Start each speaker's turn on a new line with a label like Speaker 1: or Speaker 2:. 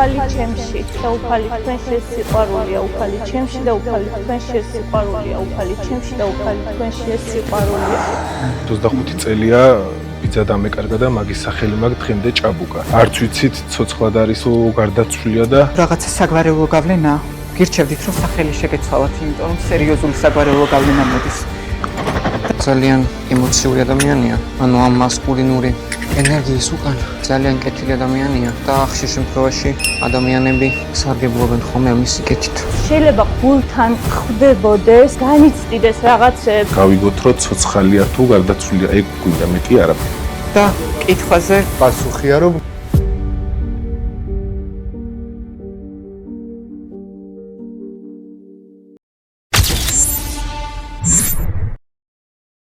Speaker 1: უფალი ჩემში და უფალი თქვენ შესიყვარულია, უფალი ჩემში და უფალი თქვენ შესიყვარულია, უფალი ჩემში და უფალი თქვენ შესიყვარულია.
Speaker 2: 25 წელია ბიძა დამეკარგა და მაგის სახელი მაგ დღემდე ჭაბუკა. არც ვიცით ცოცხლად არისო გარდაცვლილია და
Speaker 3: რაღაცა საგვარეულო გავლენა. გირჩევდით რომ სახელი შეგეცვალათ, იმიტომ რომ სერიოზული საგვარეულო გავლენა მოდის.
Speaker 4: ძალიან ემოციური ადამიანია, ანუ ამ მასკულინური ენერგიის უკან ძალიან კეთილი ადამიანია და ხშირ შემთხვევაში ადამიანები სარგებლობენ ხოლმე ამის სიკეთით.
Speaker 1: შეიძლება გულთან ხვდებოდეს, განიცდიდეს რაღაცებს.
Speaker 2: გავიგოთ რომ ცოცხალია თუ გარდაცვლილია, ეგ გვინდა მეტი არაფერი.
Speaker 3: და კითხვაზე
Speaker 5: პასუხია რომ